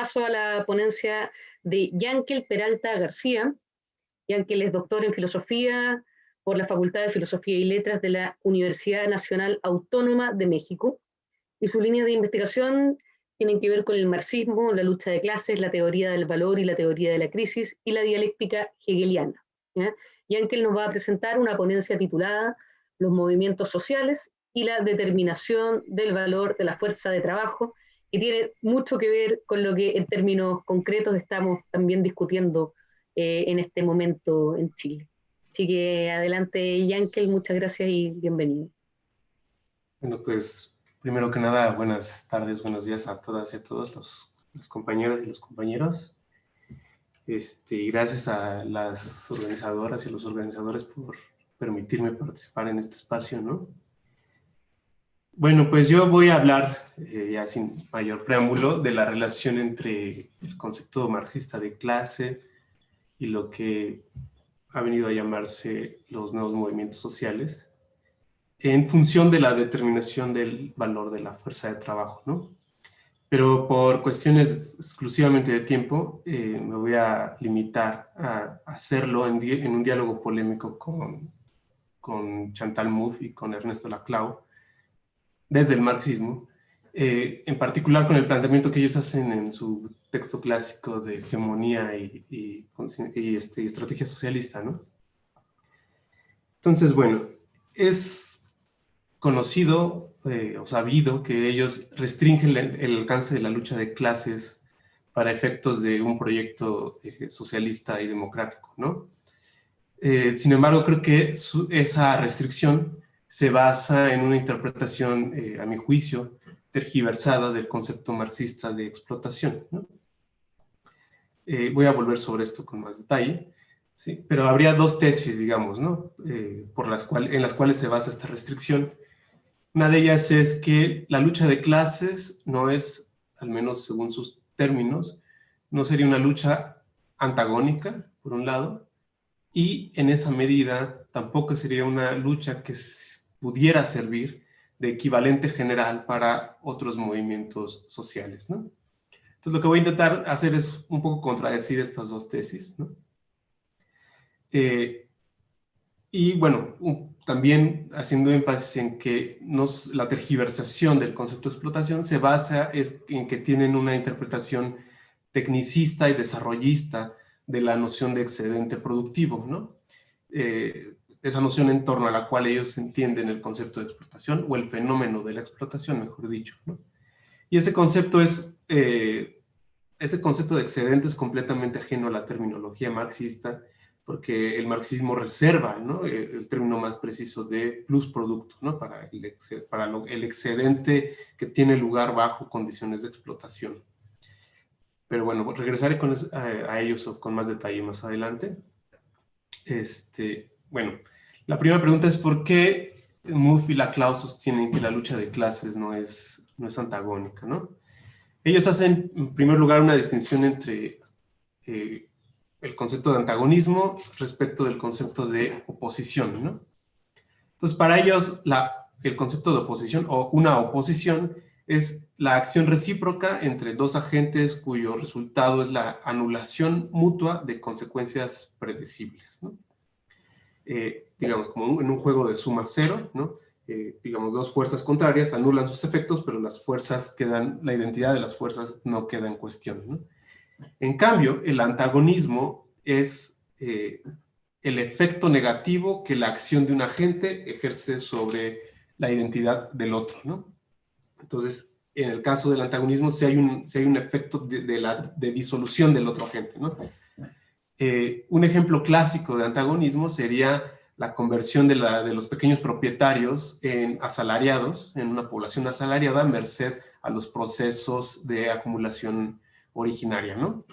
Paso a la ponencia de Yankel Peralta García. Yankel es doctor en filosofía por la Facultad de Filosofía y Letras de la Universidad Nacional Autónoma de México, y su línea de investigación tienen que ver con el marxismo, la lucha de clases, la teoría del valor y la teoría de la crisis y la dialéctica hegeliana. ¿Ya? Yankel nos va a presentar una ponencia titulada Los movimientos sociales y la determinación del valor de la fuerza de trabajo, y tiene mucho que ver con lo que en términos concretos estamos también discutiendo en este momento en Chile. Así que adelante, Yankel, muchas gracias y bienvenido. Bueno, pues primero que nada, buenas tardes, buenos días a todas y a todos los compañeros y los compañeros. Gracias a las organizadoras y los organizadores por permitirme participar en este espacio, ¿no? Bueno, pues yo voy a hablar, ya sin mayor preámbulo, de la relación entre el concepto marxista de clase y lo que ha venido a llamarse los nuevos movimientos sociales, en función de la determinación del valor de la fuerza de trabajo, ¿no? Pero por cuestiones exclusivamente de tiempo, me voy a limitar a hacerlo en un diálogo polémico con Chantal Mouffe y con Ernesto Laclau, desde el marxismo, en particular con el planteamiento que ellos hacen en su texto clásico de hegemonía y estrategia socialista, ¿no? Entonces, bueno, es conocido o sabido que ellos restringen el alcance de la lucha de clases para efectos de un proyecto socialista y democrático, ¿no? Sin embargo, creo que esa restricción se basa en una interpretación, a mi juicio, tergiversada del concepto marxista de explotación, ¿no? Voy a volver sobre esto con más detalle, ¿sí? Pero habría dos tesis, digamos, ¿no? En las cuales se basa esta restricción. Una de ellas es que la lucha de clases no es, al menos según sus términos, no sería una lucha antagónica, por un lado, y en esa medida tampoco sería una lucha que pudiera servir de equivalente general para otros movimientos sociales, ¿no? Entonces lo que voy a intentar hacer es un poco contradecir estas dos tesis, ¿no? Y bueno, también haciendo énfasis en que la tergiversación del concepto de explotación se basa en que tienen una interpretación tecnicista y desarrollista de la noción de excedente productivo, ¿no? Esa noción en torno a la cual ellos entienden el concepto de explotación, o el fenómeno de la explotación, mejor dicho, ¿no? Y ese concepto de excedente es completamente ajeno a la terminología marxista, porque el marxismo reserva, ¿no?, el término más preciso de plusproducto, ¿no?, para el excedente que tiene lugar bajo condiciones de explotación. Pero bueno, regresaré a ellos con más detalle más adelante. Bueno, la primera pregunta es ¿por qué Mouffe y Laclau sostienen que la lucha de clases no es antagónica, ¿no? Ellos hacen, en primer lugar, una distinción entre el concepto de antagonismo respecto del concepto de oposición, ¿no? Entonces, para ellos, el concepto de oposición o una oposición es la acción recíproca entre dos agentes cuyo resultado es la anulación mutua de consecuencias predecibles, ¿no? Digamos, como en un juego de suma cero, ¿no? Digamos, dos fuerzas contrarias anulan sus efectos, pero la identidad de las fuerzas no queda en cuestión, ¿no? En cambio, el antagonismo es el efecto negativo que la acción de un agente ejerce sobre la identidad del otro, ¿no? Entonces, en el caso del antagonismo, si hay un efecto de disolución del otro agente, ¿no? Un ejemplo clásico de antagonismo sería la conversión de los pequeños propietarios en asalariados, en una población asalariada, merced a los procesos de acumulación originaria, ¿no?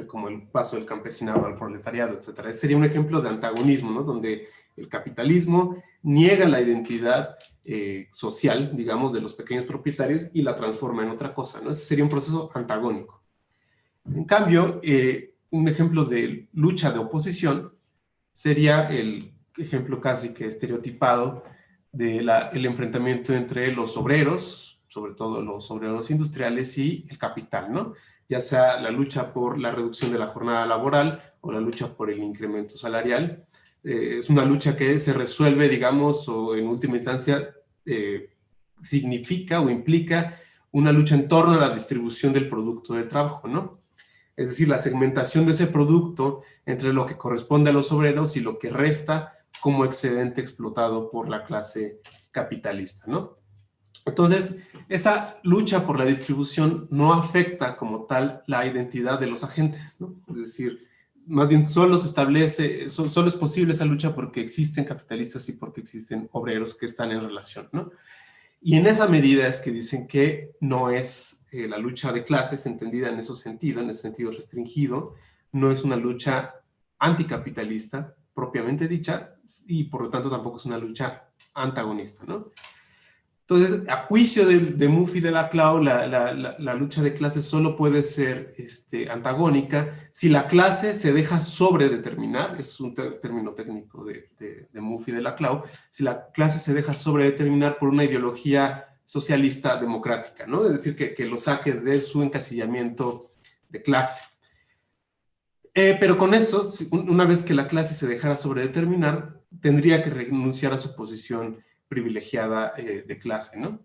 Como el paso del campesinado al proletariado, etc. Ese sería un ejemplo de antagonismo, ¿no?, donde el capitalismo niega la identidad social, digamos, de los pequeños propietarios y la transforma en otra cosa, ¿no? Ese sería un proceso antagónico. En cambio, un ejemplo de lucha de oposición sería el ejemplo casi que estereotipado del enfrentamiento entre los obreros, sobre todo los obreros industriales, y el capital, ¿no? ya sea la lucha por la reducción de la jornada laboral o la lucha por el incremento salarial. Es una lucha que se resuelve, digamos, o en última instancia significa o implica una lucha en torno a la distribución del producto del trabajo, ¿no? Es decir, la segmentación de ese producto entre lo que corresponde a los obreros y lo que resta como excedente explotado por la clase capitalista, ¿no? Entonces, esa lucha por la distribución no afecta como tal la identidad de los agentes, ¿no? Es decir, más bien solo se establece, solo es posible esa lucha porque existen capitalistas y porque existen obreros que están en relación, ¿no? Y en esa medida es que dicen que no es la lucha de clases entendida en ese sentido restringido, no es una lucha anticapitalista propiamente dicha y por lo tanto tampoco es una lucha antagonista, ¿no? Entonces, a juicio de Mouffe y de Laclau, la lucha de clases solo puede ser antagónica si la clase se deja sobredeterminar, es un término técnico de Mouffe y de Laclau, si la clase se deja sobredeterminar por una ideología socialista democrática, ¿no? Es decir, que lo saque de su encasillamiento de clase. Pero con eso, una vez que la clase se dejara sobredeterminar, tendría que renunciar a su posición privilegiada de clase, ¿no?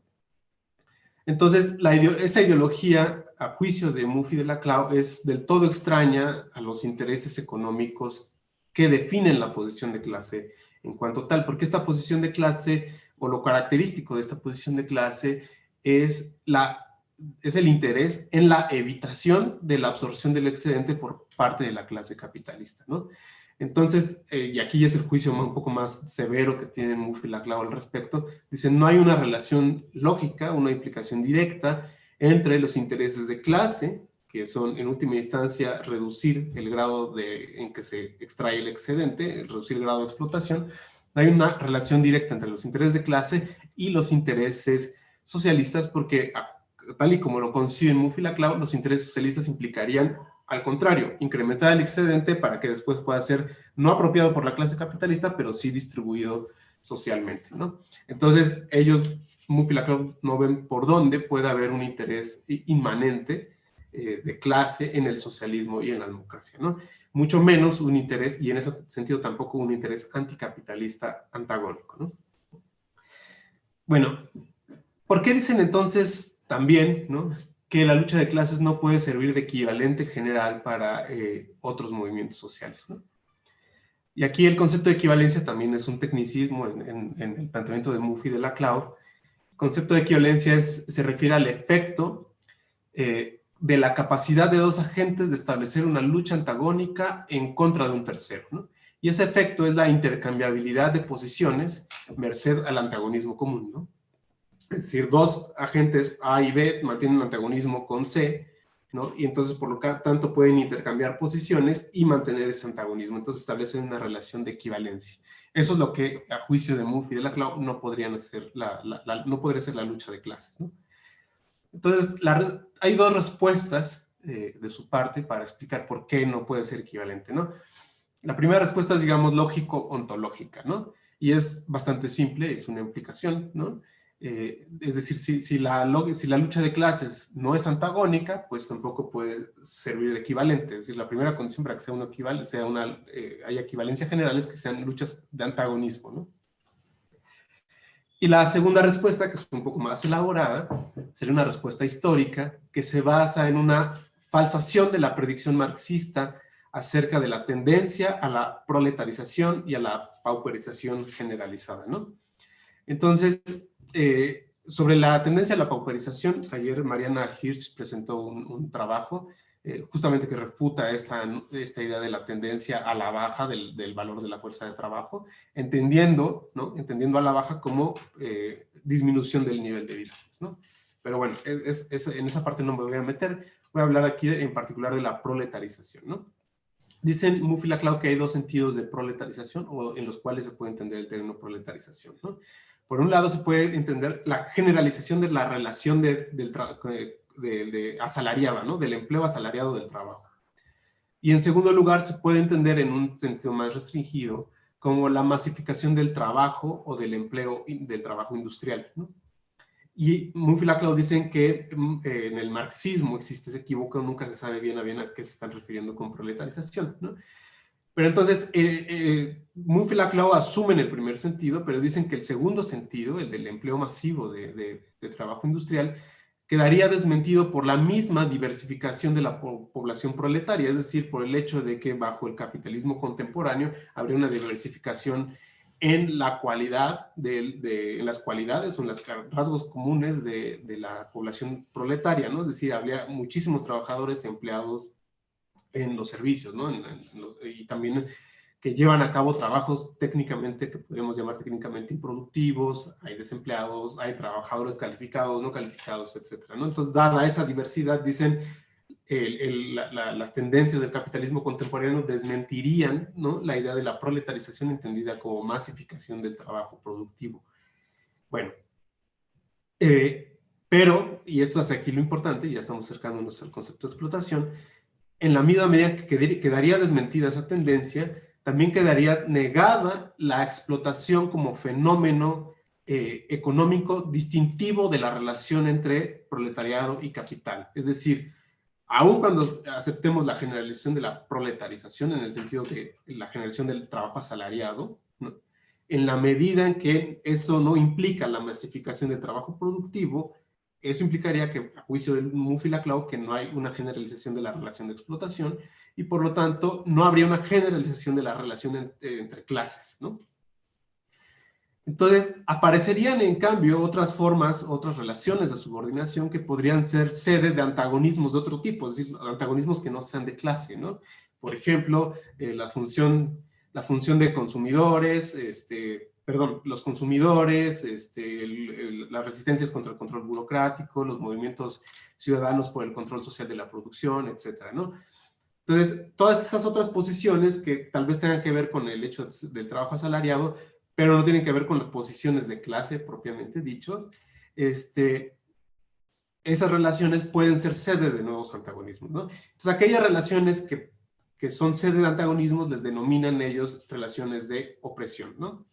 Entonces, esa ideología, a juicio de Mouffe y de Laclau, es del todo extraña a los intereses económicos que definen la posición de clase en cuanto tal, porque esta posición de clase, o lo característico de esta posición de clase, es el interés en la evitación de la absorción del excedente por parte de la clase capitalista, ¿no? Entonces, y aquí es el juicio un poco más severo que tienen Mouffe y Laclau al respecto, dicen no hay una relación lógica, una implicación directa entre los intereses de clase, que son en última instancia reducir el grado en que se extrae el excedente, reducir el grado de explotación. No hay una relación directa entre los intereses de clase y los intereses socialistas, porque tal y como lo conciben Mouffe y Laclau, los intereses socialistas implicarían, al contrario, incrementar el excedente para que después pueda ser no apropiado por la clase capitalista, pero sí distribuido socialmente, ¿no? Entonces, Mouffe y Laclau, no ven por dónde puede haber un interés inmanente de clase en el socialismo y en la democracia, ¿no? Mucho menos un interés, y en ese sentido tampoco un interés anticapitalista antagónico, ¿no? Bueno, ¿por qué dicen entonces también, ¿no?, que la lucha de clases no puede servir de equivalente general para otros movimientos sociales, ¿no? Y aquí el concepto de equivalencia también es un tecnicismo en el planteamiento de Mouffe y de Laclau. El concepto de equivalencia se refiere al efecto de la capacidad de dos agentes de establecer una lucha antagónica en contra de un tercero, ¿no? Y ese efecto es la intercambiabilidad de posiciones merced al antagonismo común, ¿no? Es decir, dos agentes A y B mantienen un antagonismo con C, ¿no? Y entonces, por lo tanto, pueden intercambiar posiciones y mantener ese antagonismo. Entonces, establecen una relación de equivalencia. Eso es lo que, a juicio de Mouffe y de Laclau, no podría ser la lucha de clases, ¿no? Entonces, hay dos respuestas de su parte para explicar por qué no puede ser equivalente, ¿no? La primera respuesta es, digamos, lógico-ontológica, ¿no? Y es bastante simple, es una implicación, ¿no? Es decir, si la lucha de clases no es antagónica, pues tampoco puede servir de equivalente. Es decir, la primera condición para que haya equivalencia general es que sean luchas de antagonismo, ¿no? Y la segunda respuesta, que es un poco más elaborada, sería una respuesta histórica que se basa en una falsación de la predicción marxista acerca de la tendencia a la proletarización y a la pauperización generalizada, ¿no? Entonces, sobre la tendencia a la pauperización, ayer Mariana Hirsch presentó un trabajo justamente que refuta esta idea de la tendencia a la baja del valor de la fuerza de trabajo, entendiendo a la baja como disminución del nivel de vida, ¿no? Pero bueno, en esa parte no me voy a meter, voy a hablar aquí en particular de la proletarización, ¿no? Dicen Mouffe y Laclau que hay dos sentidos de proletarización, o en los cuales se puede entender el término proletarización, ¿no? Por un lado se puede entender la generalización de la relación asalariada, ¿no? Del empleo asalariado del trabajo. Y en segundo lugar se puede entender en un sentido más restringido como la masificación del trabajo o del empleo del trabajo industrial, ¿no? Y Muff y Laclau dicen que en el marxismo existe ese equívoco, nunca se sabe bien a qué se están refiriendo con proletarización, ¿no? Pero entonces, Muff y Laclau asumen el primer sentido, pero dicen que el segundo sentido, el del empleo masivo de trabajo industrial, quedaría desmentido por la misma diversificación de la población proletaria, es decir, por el hecho de que bajo el capitalismo contemporáneo habría una diversificación en la cualidad, en las cualidades o en los rasgos comunes de la población proletaria, ¿no? Es decir, habría muchísimos trabajadores empleados en los servicios, ¿no? Y también que llevan a cabo trabajos técnicamente, que podríamos llamar técnicamente improductivos, hay desempleados, hay trabajadores calificados, no calificados, etcétera, ¿no? Entonces, dada esa diversidad, dicen, las tendencias del capitalismo contemporáneo desmentirían, ¿no?, la idea de la proletarización entendida como masificación del trabajo productivo. Bueno, pero, y esto hace aquí lo importante, ya estamos acercándonos al concepto de explotación, en la misma medida que quedaría desmentida esa tendencia, también quedaría negada la explotación como fenómeno económico distintivo de la relación entre proletariado y capital. Es decir, aun cuando aceptemos la generalización de la proletarización, en el sentido de la generación del trabajo asalariado, ¿no?, en la medida en que eso no implica la masificación del trabajo productivo, eso implicaría que, a juicio de Muff y Laclau, que no hay una generalización de la relación de explotación y, por lo tanto, no habría una generalización de la relación entre clases, ¿no? Entonces, aparecerían, en cambio, otras formas, otras relaciones de subordinación que podrían ser sede de antagonismos de otro tipo, es decir, antagonismos que no sean de clase, ¿no? Por ejemplo, la función de consumidores, los consumidores, las resistencias contra el control burocrático, los movimientos ciudadanos por el control social de la producción, etcétera, ¿no? Entonces, todas esas otras posiciones que tal vez tengan que ver con el hecho del trabajo asalariado, pero no tienen que ver con las posiciones de clase propiamente dichos, esas relaciones pueden ser sede de nuevos antagonismos, ¿no? Entonces, aquellas relaciones que son sede de antagonismos les denominan ellos relaciones de opresión, ¿no?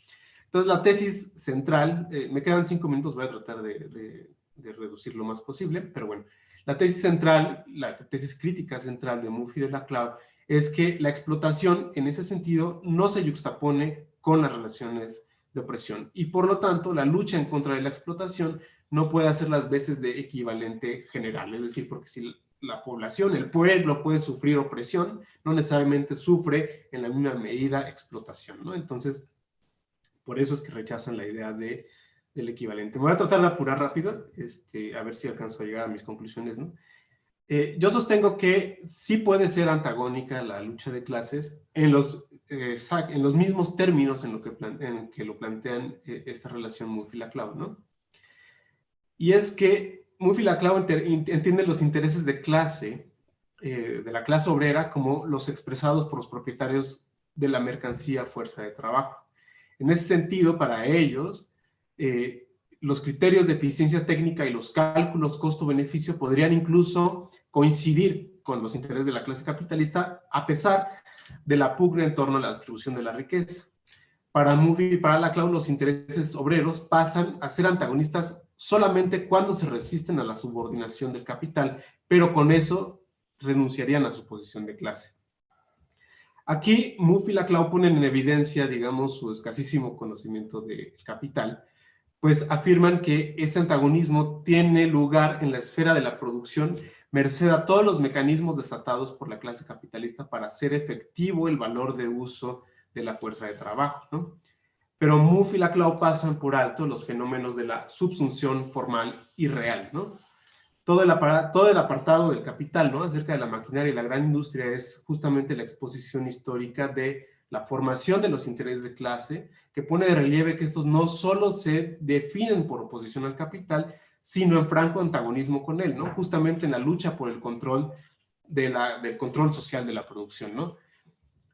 Entonces, la tesis central, me quedan 5 minutos, voy a tratar de reducir lo más posible, pero bueno, la tesis central, la tesis crítica central de Muff y de Laclau es que la explotación, en ese sentido, no se yuxtapone con las relaciones de opresión, y por lo tanto, la lucha en contra de la explotación no puede hacer las veces de equivalente general, es decir, porque si la población, el pueblo puede sufrir opresión, no necesariamente sufre en la misma medida explotación, ¿no? Entonces, por eso es que rechazan la idea del equivalente. Me voy a tratar de apurar rápido, a ver si alcanzo a llegar a mis conclusiones, ¿no? Yo sostengo que sí puede ser antagónica la lucha de clases en los mismos términos en que lo plantean esta relación Muff y Laclau, ¿no? Y es que Muff y Laclau entienden los intereses de clase, de la clase obrera, como los expresados por los propietarios de la mercancía fuerza de trabajo. En ese sentido, para ellos, los criterios de eficiencia técnica y los cálculos costo-beneficio podrían incluso coincidir con los intereses de la clase capitalista, a pesar de la pugna en torno a la distribución de la riqueza. Para Muff y para Laclau, los intereses obreros pasan a ser antagonistas solamente cuando se resisten a la subordinación del capital, pero con eso renunciarían a su posición de clase. Aquí Muff y Laclau ponen en evidencia, digamos, su escasísimo conocimiento del capital, pues afirman que ese antagonismo tiene lugar en la esfera de la producción merced a todos los mecanismos desatados por la clase capitalista para hacer efectivo el valor de uso de la fuerza de trabajo, ¿no? Pero Muff y Laclau pasan por alto los fenómenos de la subsunción formal y real, ¿no? Todo el apartado del capital, ¿no?, acerca de la maquinaria y la gran industria es justamente la exposición histórica de la formación de los intereses de clase, que pone de relieve que estos no solo se definen por oposición al capital, sino en franco antagonismo con él, ¿no? Justamente en la lucha por el control del control social de la producción, ¿no?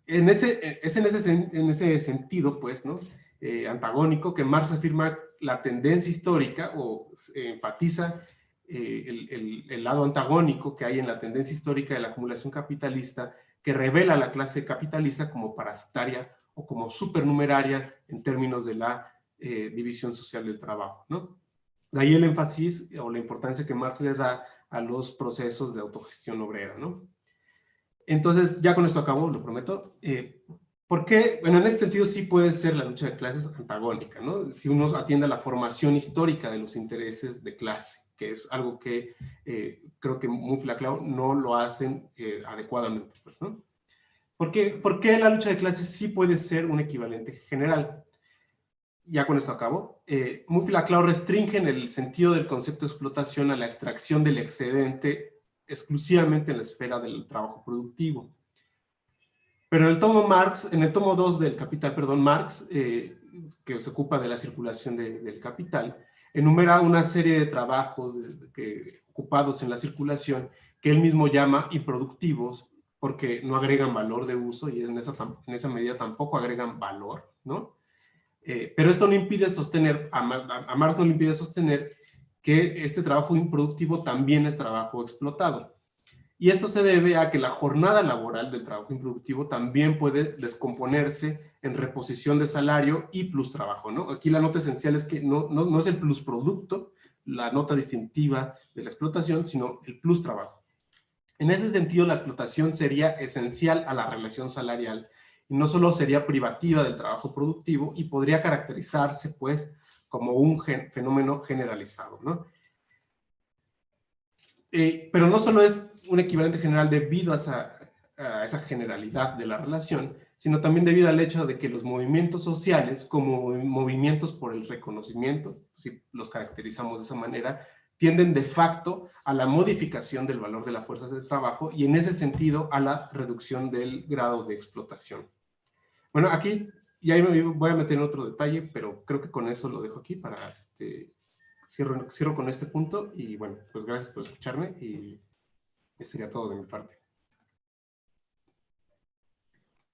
En ese sentido, pues, ¿no?, antagónico, que Marx afirma la tendencia histórica o enfatiza el lado antagónico que hay en la tendencia histórica de la acumulación capitalista, que revela a la clase capitalista como parasitaria o como supernumeraria en términos de la división social del trabajo, ¿no? De ahí el énfasis o la importancia que Marx le da a los procesos de autogestión obrera, ¿no? Entonces, ya con esto acabo, lo prometo. ¿Por qué? Bueno, en ese sentido sí puede ser la lucha de clases antagónica, ¿no? Si uno atiende a la formación histórica de los intereses de clase, que es algo que creo que Mouffe y Laclau no lo hacen adecuadamente, pues, ¿no? ¿Por qué la lucha de clases sí puede ser un equivalente general? Ya con esto acabo. Mouffe y Laclau restringen el sentido del concepto de explotación a la extracción del excedente exclusivamente en la esfera del trabajo productivo. Pero en el tomo 2 del Capital, perdón, Marx, que se ocupa de la circulación del capital, enumera una serie de trabajos ocupados en la circulación que él mismo llama improductivos porque no agregan valor de uso y en esa medida tampoco agregan valor, ¿no? Pero esto no impide sostener, a Marx no le impide sostener que este trabajo improductivo también es trabajo explotado. Y esto se debe a que la jornada laboral del trabajo improductivo también puede descomponerse en reposición de salario y plus trabajo, ¿no? Aquí la nota esencial es que no es el plus producto, la nota distintiva de la explotación, sino el plus trabajo. En ese sentido, la explotación sería esencial a la relación salarial y no solo sería privativa del trabajo productivo y podría caracterizarse, pues, como un fenómeno generalizado, ¿no? Pero no solo es un equivalente general debido a esa generalidad de la relación, sino también debido al hecho de que los movimientos sociales, como movimientos por el reconocimiento, si los caracterizamos de esa manera, tienden de facto a la modificación del valor de las fuerzas de trabajo y en ese sentido a la reducción del grado de explotación. Bueno, aquí ya me voy a meter en otro detalle, pero creo que con eso lo dejo aquí para cierro con este punto y bueno, pues gracias por escucharme y eso sería todo de mi parte.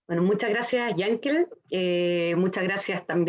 Bueno, muchas gracias, Yankel. Muchas gracias también